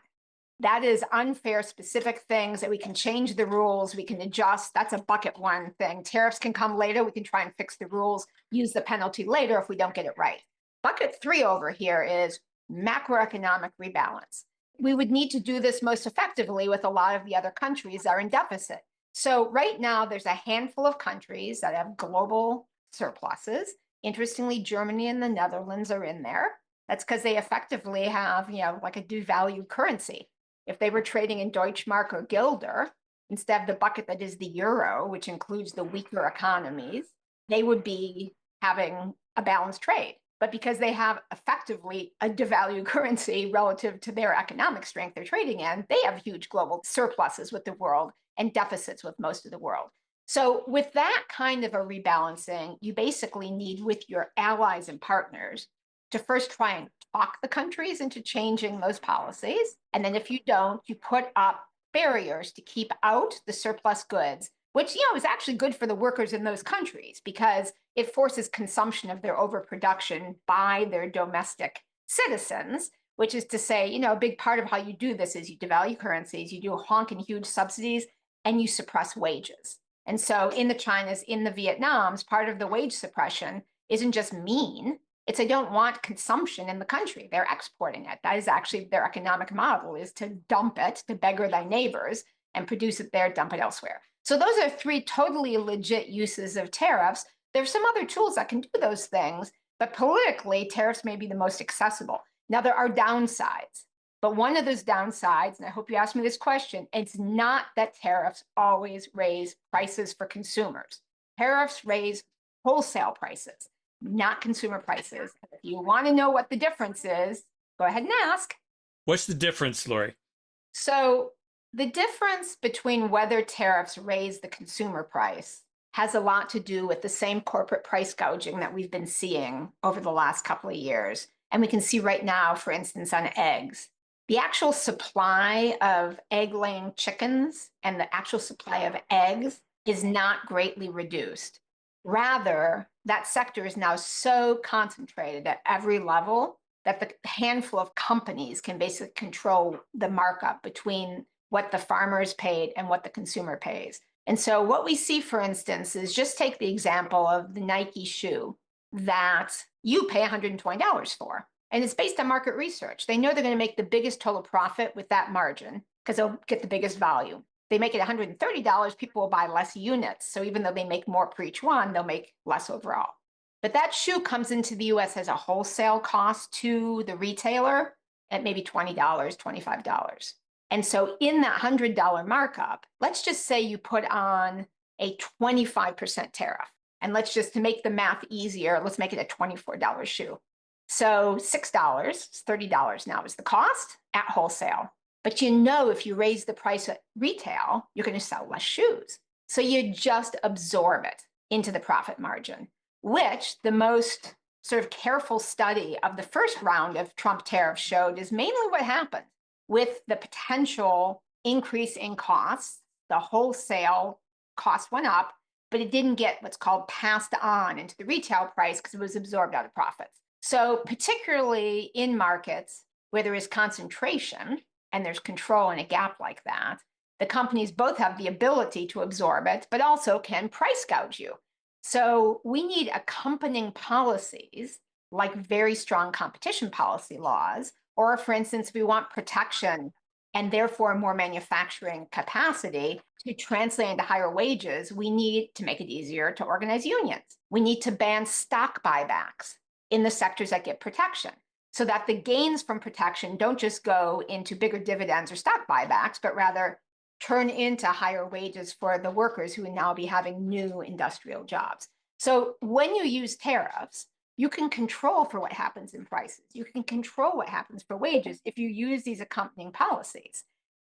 That is unfair specific things that we can change the rules, we can adjust. That's a bucket one thing. Tariffs can come later. We can try and fix the rules, use the penalty later if we don't get it right. Bucket three over here is macroeconomic rebalance. We would need to do this most effectively with a lot of the other countries that are in deficit. So right now, there's a handful of countries that have global surpluses. Interestingly, Germany and the Netherlands are in there. That's because they effectively have, like a devalued currency. If they were trading in Deutschmark or Guilder, instead of the bucket that is the euro, which includes the weaker economies, they would be having a balanced trade. But because they have effectively a devalued currency relative to their economic strength they're trading in, they have huge global surpluses with the world and deficits with most of the world. So with that kind of a rebalancing, you basically need with your allies and partners to first try and talk the countries into changing those policies. And then if you don't, you put up barriers to keep out the surplus goods, which, is actually good for the workers in those countries because it forces consumption of their overproduction by their domestic citizens, which is to say, a big part of how you do this is you devalue currencies, you do honking huge subsidies, and you suppress wages. And so in the Chinas, in the Vietnams, part of the wage suppression isn't just mean. It's they don't want consumption in the country. They're exporting it. That is actually their economic model, is to dump it, to beggar thy neighbors and produce it there, dump it elsewhere. So those are three totally legit uses of tariffs. There's some other tools that can do those things, but politically, tariffs may be the most accessible. Now, there are downsides. But one of those downsides, and I hope you ask me this question, it's not that tariffs always raise prices for consumers. Tariffs raise wholesale prices, not consumer prices. If you want to know what the difference is, go ahead and ask. What's the difference, Laurie? So the difference between whether tariffs raise the consumer price has a lot to do with the same corporate price gouging that we've been seeing over the last couple of years. And we can see right now, for instance, on eggs. The actual supply of egg-laying chickens and the actual supply of eggs is not greatly reduced. Rather, that sector is now so concentrated at every level that the handful of companies can basically control the markup between what the farmers paid and what the consumer pays. And so what we see, for instance, is just take the example of the Nike shoe that you pay $120 for. And it's based on market research. They know they're going to make the biggest total profit with that margin because they'll get the biggest volume. They make it $130, people will buy less units. So even though they make more per each one, they'll make less overall. But that shoe comes into the US as a wholesale cost to the retailer at maybe $20, $25. And so in that $100 markup, let's just say you put on a 25% tariff. And let's just, to make the math easier, let's make it a $24 shoe. So $6, it's $30 now is the cost at wholesale. But you know, if you raise the price at retail, you're going to sell less shoes. So you just absorb it into the profit margin, which the most sort of careful study of the first round of Trump tariffs showed is mainly what happened with the potential increase in costs. The wholesale cost went up, but it didn't get what's called passed on into the retail price because it was absorbed out of profits. So particularly in markets where there is concentration and there's control in a gap like that, the companies both have the ability to absorb it, but also can price gouge you. So we need accompanying policies like very strong competition policy laws, or for instance, we want protection and therefore more manufacturing capacity to translate into higher wages. We need to make it easier to organize unions. We need to ban stock buybacks in the sectors that get protection so that the gains from protection don't just go into bigger dividends or stock buybacks, but rather turn into higher wages for the workers who will now be having new industrial jobs. So when you use tariffs, you can control for what happens in prices. You can control what happens for wages if you use these accompanying policies.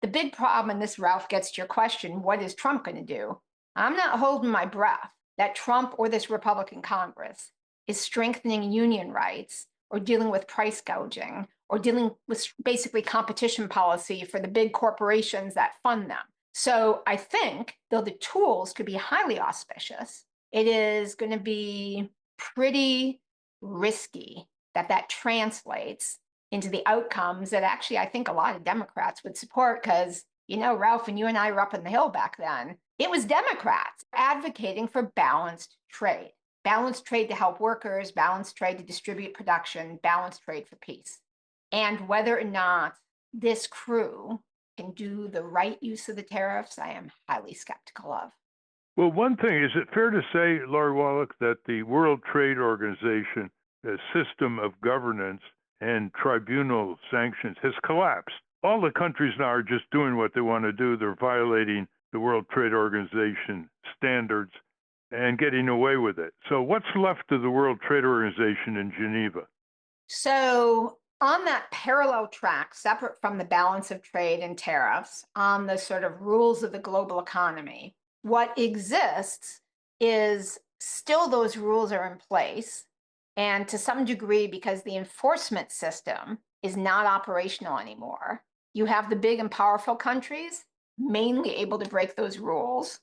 The big problem, and this, Ralph, gets to your question, what is Trump going to do? I'm not holding my breath that Trump or this Republican Congress is strengthening union rights or dealing with price gouging or dealing with basically competition policy for the big corporations that fund them. So I think, though the tools could be highly auspicious, it is going to be pretty risky that that translates into the outcomes that actually I think a lot of Democrats would support because, you know, Ralph, and you and I were up in the Hill back then, it was Democrats advocating for balanced trade to help workers, balanced trade to distribute production, balanced trade for peace. And whether or not this crew can do the right use of the tariffs, I am highly skeptical of. Well, one thing, is it fair to say, Laurie Wallach, that the World Trade Organization, the system of governance and tribunal sanctions has collapsed? All the countries now are just doing what they want to do. They're violating the World Trade Organization standards and getting away with it. So what's left of the World Trade Organization in Geneva? So on that parallel track, separate from the balance of trade and tariffs, on the sort of rules of the global economy, what exists is still those rules are in place. And to some degree, because the enforcement system is not operational anymore, you have the big and powerful countries mainly able to break those rules,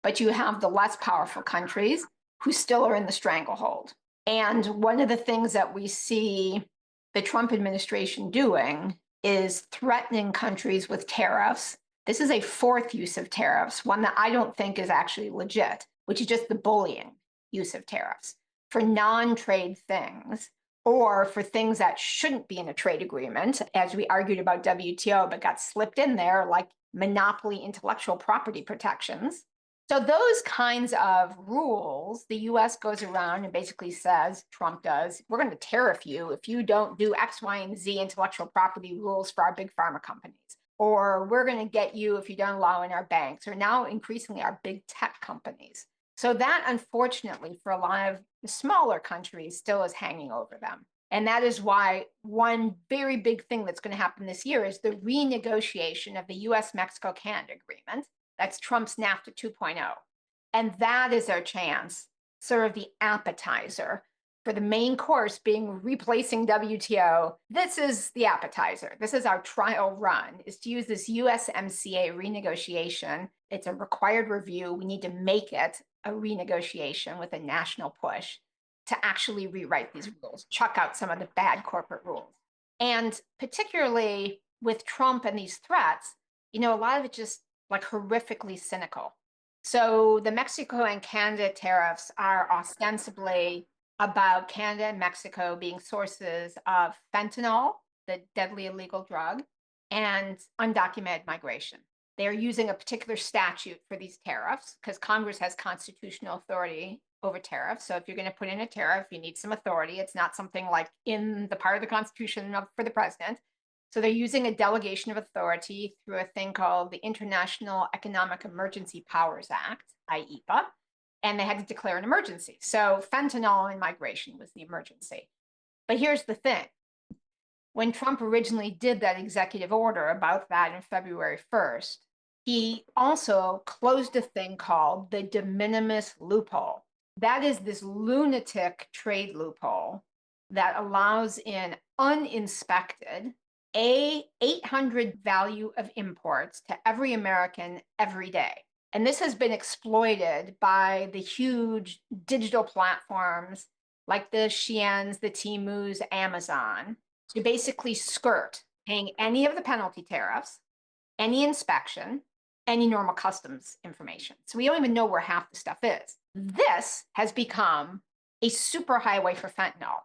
but you have the less powerful countries who still are in the stranglehold. And one of the things that we see the Trump administration doing is threatening countries with tariffs. This is a fourth use of tariffs, one that I don't think is actually legit, which is just the bullying use of tariffs for non-trade things or for things that shouldn't be in a trade agreement, as we argued about WTO, but got slipped in there, like monopoly intellectual property protections. So those kinds of rules, the US goes around and basically says, Trump does, we're going to tariff you if you don't do X, Y, and Z intellectual property rules for our big pharma companies. Or we're going to get you if you don't allow in our banks, or now increasingly our big tech companies. So that, unfortunately, for a lot of the smaller countries still is hanging over them. And that is why one very big thing that's going to happen this year is the renegotiation of the US-Mexico-Canada agreement. That's Trump's NAFTA 2.0. And that is our chance, sort of the appetizer for the main course being replacing WTO. This is the appetizer. This is our trial run, is to use this USMCA renegotiation. It's a required review. We need to make it a renegotiation with a national push to actually rewrite these rules, chuck out some of the bad corporate rules. And particularly with Trump and these threats, a lot of it just like horrifically cynical. So the Mexico and Canada tariffs are ostensibly about Canada and Mexico being sources of fentanyl, the deadly illegal drug, and undocumented migration. They are using a particular statute for these tariffs because Congress has constitutional authority over tariffs. So if you're going to put in a tariff, you need some authority. It's not something like in the part of the Constitution for the president. So they're using a delegation of authority through a thing called the International Economic Emergency Powers Act, IEPA, and they had to declare an emergency. So fentanyl and migration was the emergency. But here's the thing. When Trump originally did that executive order about that on February 1st, he also closed a thing called the de minimis loophole. That is this lunatic trade loophole that allows in uninspected a 800 value of imports to every American every day. And this has been exploited by the huge digital platforms like the Sheins, the Temus, Amazon, to basically skirt paying any of the penalty tariffs, any inspection, any normal customs information. So we don't even know where half the stuff is. This has become a superhighway for fentanyl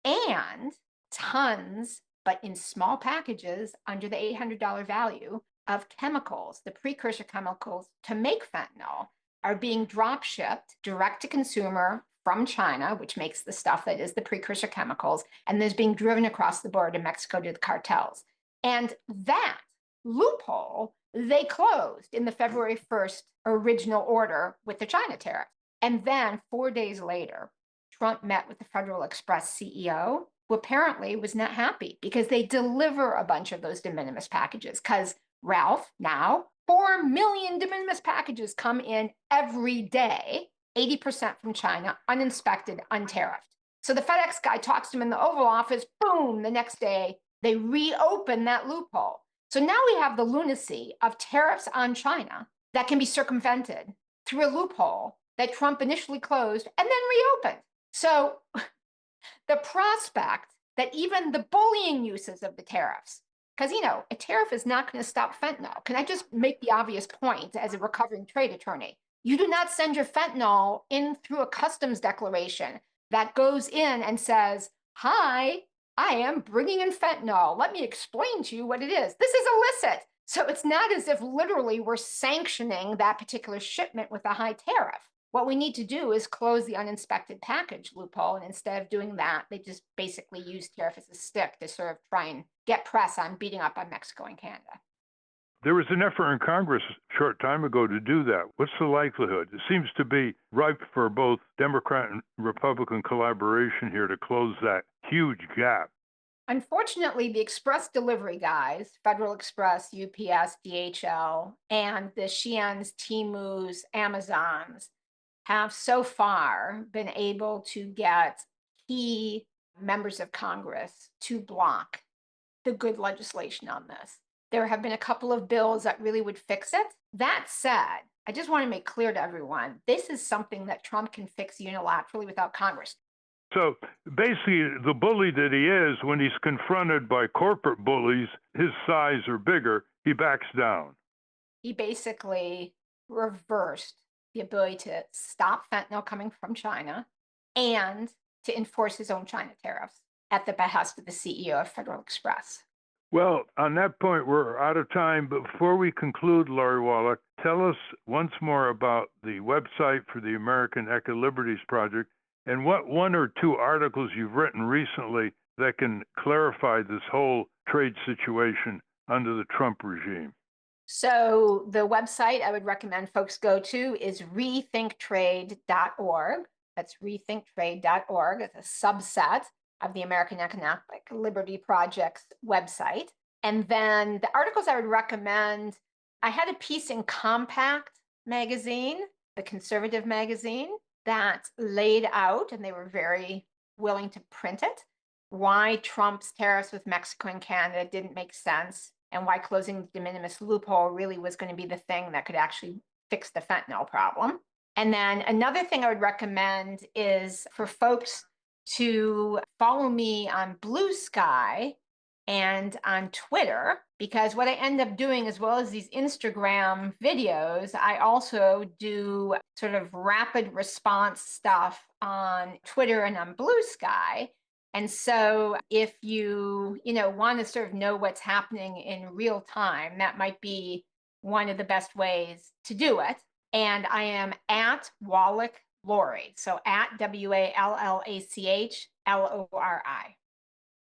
and tons, but in small packages under the $800 value of chemicals, the precursor chemicals to make fentanyl are being drop shipped direct to consumer from China, which makes the stuff that is the precursor chemicals, and is being driven across the border to Mexico to the cartels. And that loophole they closed in the February 1st original order with the China tariff. And then 4 days later, Trump met with the Federal Express CEO, who apparently was not happy because they deliver a bunch of those de minimis packages. Because Ralph, now 4 million de minimis packages come in every day, 80% from China, uninspected, untariffed. So the FedEx guy talks to him in the Oval Office, boom, the next day, they reopen that loophole. So now we have the lunacy of tariffs on China that can be circumvented through a loophole that Trump initially closed and then reopened. So the prospect that even the bullying uses of the tariffs, because, a tariff is not going to stop fentanyl. Can I just make the obvious point as a recovering trade attorney? You do not send your fentanyl in through a customs declaration that goes in and says, hi, I am bringing in fentanyl. Let me explain to you what it is. This is illicit. So it's not as if literally we're sanctioning that particular shipment with a high tariff. What we need to do is close the uninspected package loophole. And instead of doing that, they just basically use tariff as a stick to sort of try and get press on beating up on Mexico and Canada. There was an effort in Congress a short time ago to do that. What's the likelihood? It seems to be ripe for both Democrat and Republican collaboration here to close that huge gap. Unfortunately, the express delivery guys, Federal Express, UPS, DHL, and the Sheins, Temus, Amazons, have so far been able to get key members of Congress to block the good legislation on this. There have been a couple of bills that really would fix it. That said, I just want to make clear to everyone, this is something that Trump can fix unilaterally without Congress. So basically, the bully that he is, when he's confronted by corporate bullies, his size or bigger, he backs down. He basically reversed the ability to stop fentanyl coming from China and to enforce his own China tariffs at the behest of the CEO of Federal Express. Well, on that point, we're out of time. But before we conclude, Laurie Wallach, tell us once more about the website for the American Eco-Liberties Project and what 1 or 2 articles you've written recently that can clarify this whole trade situation under the Trump regime. So the website I would recommend folks go to is rethinktrade.org. That's rethinktrade.org. It's a subset of the American Economic Liberty Project's website. And then the articles I would recommend, I had a piece in Compact magazine, the conservative magazine, that laid out, and they were very willing to print it, why Trump's tariffs with Mexico and Canada didn't make sense, and why closing the de minimis loophole really was going to be the thing that could actually fix the fentanyl problem. And then another thing I would recommend is for folks to follow me on Blue Sky and on Twitter, because what I end up doing, as well as these Instagram videos, I also do sort of rapid response stuff on Twitter and on Blue Sky. And so if you want to sort of know what's happening in real time, that might be one of the best ways to do it. And I am at Wallach Lori, so at WALLACH LORI.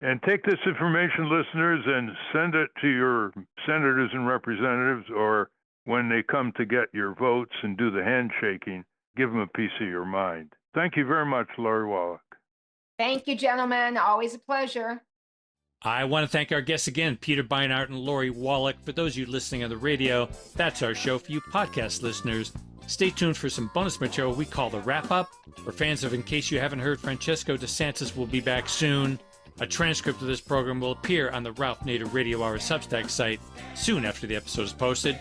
And take this information, listeners, and send it to your senators and representatives, or when they come to get your votes and do the handshaking, give them a piece of your mind. Thank you very much, Lori Wallach. Thank you, gentlemen. Always a pleasure. I want to thank our guests again, Peter Beinart and Lori Wallach. For those of you listening on the radio, that's our show. For you podcast listeners, stay tuned for some bonus material we call the wrap-up. For fans of In Case You Haven't Heard, Francesco DeSantis will be back soon. A transcript of this program will appear on the Ralph Nader Radio Hour Substack site soon after the episode is posted.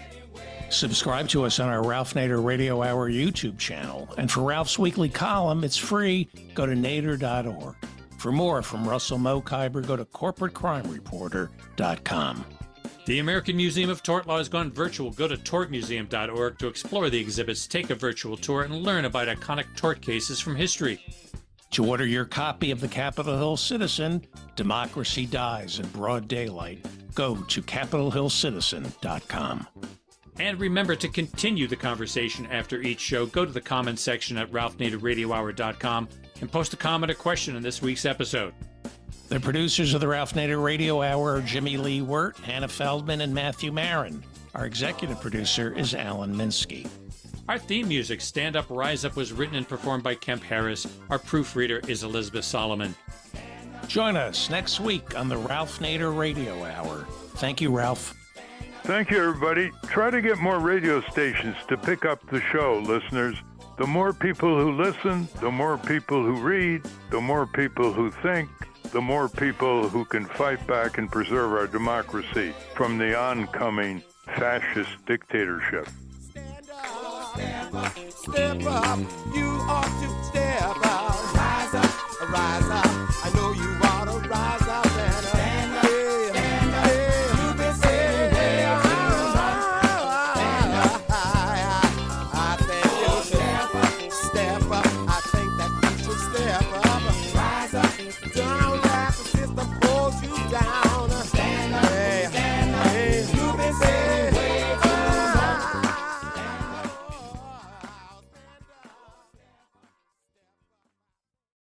Subscribe to us on our Ralph Nader Radio Hour YouTube channel. And for Ralph's weekly column, it's free. Go to nader.org. For more from Russell Mokhiber, go to corporatecrimereporter.com. The American Museum of Tort Law has gone virtual. Go to tortmuseum.org to explore the exhibits, take a virtual tour, and learn about iconic tort cases from history. To order your copy of the Capitol Hill Citizen, Democracy Dies in Broad Daylight, go to capitolhillcitizen.com. And remember to continue the conversation after each show. Go to the comments section at ralphnaderradiohour.com and post a comment or question in this week's episode. The producers of the Ralph Nader Radio Hour are Jimmy Lee Wirt, Hannah Feldman, and Matthew Marin. Our executive producer is Alan Minsky. Our theme music, Stand Up, Rise Up, was written and performed by Kemp Harris. Our proofreader is Elizabeth Solomon. Join us next week on the Ralph Nader Radio Hour. Thank you, Ralph. Thank you, everybody. Try to get more radio stations to pick up the show, listeners. The more people who listen, the more people who read, the more people who think, the more people who can fight back and preserve our democracy from the oncoming fascist dictatorship. Step up, you ought to step